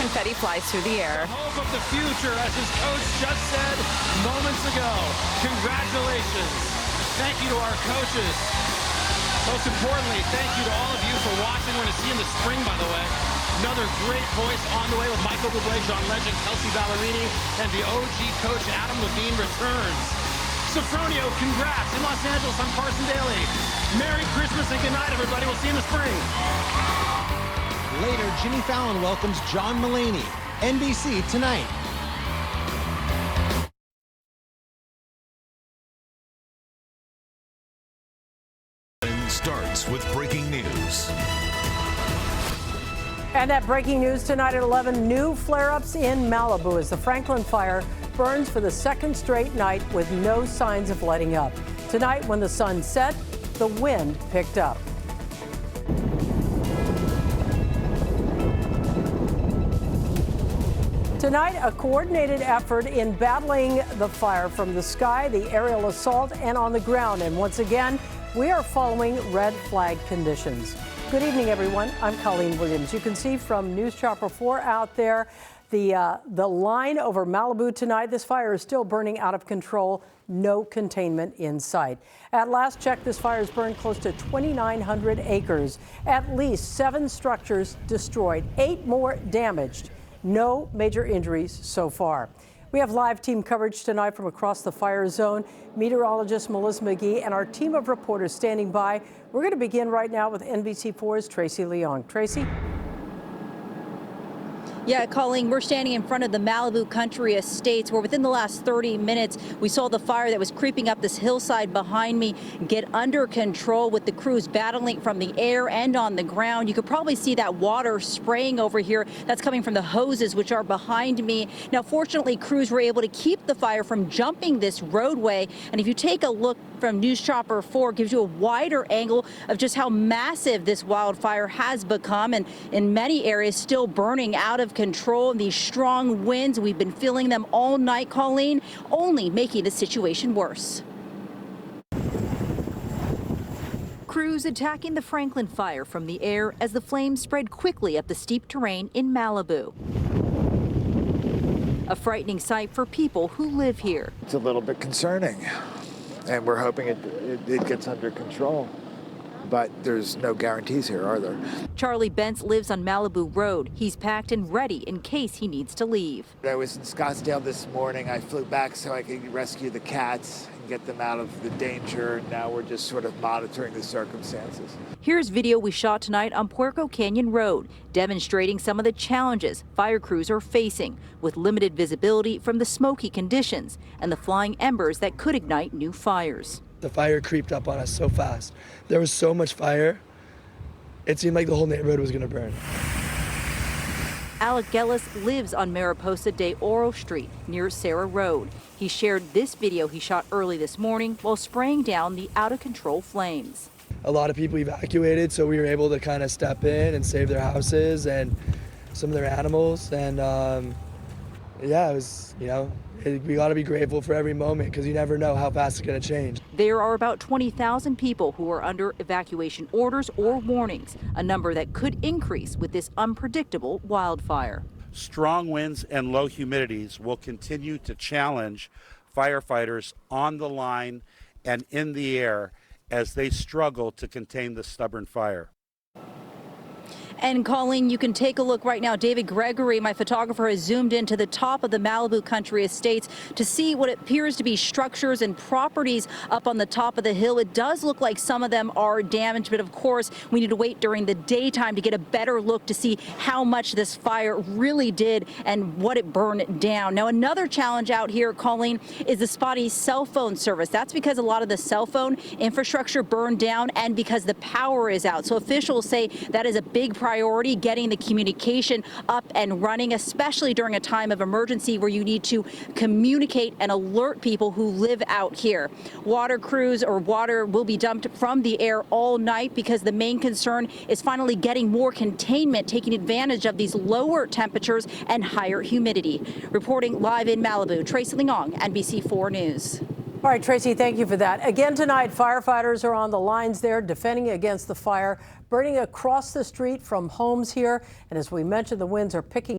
confetti flies through the air. The hope of the future, as his coach just said moments ago. Congratulations. Thank you to our coaches. Most importantly, thank you to all of you for watching. We're going to see in the spring, by the way. Another great voice on the way with Michael Bublé, John Legend, Kelsey Ballerini, and the OG coach Adam Levine returns. Sofronio, congrats. In Los Angeles, I'm Carson Daly. Merry Christmas and good night, everybody. We'll see you in the spring. Later, Jimmy Fallon welcomes John Mulaney. NBC tonight. Starts with breaking news. And that breaking news tonight at 11, new flare-ups in Malibu as the Franklin fire burns for the second straight night with no signs of letting up. Tonight, when the sun set, the wind picked up. Tonight, a coordinated effort in battling the fire from the sky, the aerial assault, and on the ground. And once again, we are following red flag conditions. Good evening, everyone. I'm Colleen Williams. You can see from News Chopper 4 out there the line over Malibu tonight. This fire is still burning out of control. No containment in sight. At last check, this fire has burned close to 2,900 acres. At least 7 structures destroyed, 8 more damaged. No major injuries so far. We have live team coverage tonight from across the fire zone. Meteorologist Melissa McGee and our team of reporters standing by. We're going to begin right now with NBC4's Tracy Leong. Tracy? Yeah, Colleen, we're standing in front of the Malibu Country Estates where within the last 30 minutes, we saw the fire that was creeping up this hillside behind me get under control with the crews battling from the air and on the ground. You could probably see that water spraying over here. That's coming from the hoses, which are behind me. Now, fortunately, crews were able to keep the fire from jumping this roadway. And if you take a look from News Chopper 4, it gives you a wider angle of just how massive this wildfire has become, and in many areas still burning out of control. And these strong winds, we've been feeling them all night, Colleen, only making the situation worse. Crews attacking the Franklin fire from the air as the flames spread quickly up the steep terrain in Malibu. A frightening sight for people who live here. It's a little bit concerning, and we're hoping it gets under control. But there's no guarantees here, are there? Charlie Bentz lives on Malibu Road. He's packed and ready in case he needs to leave. I was in Scottsdale this morning. I flew back so I could rescue the cats and get them out of the danger. Now we're just sort of monitoring the circumstances. Here's video we shot tonight on Puerco Canyon Road, demonstrating some of the challenges fire crews are facing with limited visibility from the smoky conditions and the flying embers that could ignite new fires. The fire creeped up on us so fast. There was so much fire, it seemed like the whole neighborhood was going to burn. Alec Gellis lives on Mariposa de Oro Street near Sarah Road. He shared this video he shot early this morning while spraying down the out-of-control flames. A lot of people evacuated, so we were able to kind of step in and save their houses and some of their animals. And yeah, it was, we got to be grateful for every moment because you never know how fast it's going to change. There are about 20,000 people who are under evacuation orders or warnings, a number that could increase with this unpredictable wildfire. Strong winds and low humidities will continue to challenge firefighters on the line and in the air as they struggle to contain the stubborn fire. And Colleen, you can take a look right now. David Gregory, my photographer, has zoomed into the top of the Malibu Country Estates to see what appears to be structures and properties up on the top of the hill. It does look like some of them are damaged, but of course, we need to wait during the daytime to get a better look to see how much this fire really did and what it burned down. Now, another challenge out here, Colleen, is the spotty cell phone service. That's because a lot of the cell phone infrastructure burned down and because the power is out. So officials say that is a big priority, getting the communication up and running, especially during a time of emergency where you need to communicate and alert people who live out here. Water crews or water will be dumped from the air all night because the main concern is finally getting more containment, taking advantage of these lower temperatures and higher humidity. Reporting live in Malibu, Tracy Leong, NBC4 News. All right, Tracy, thank you for that. Again tonight, firefighters are on the lines there defending against the fire burning across the street from homes here. And as we mentioned, the winds are picking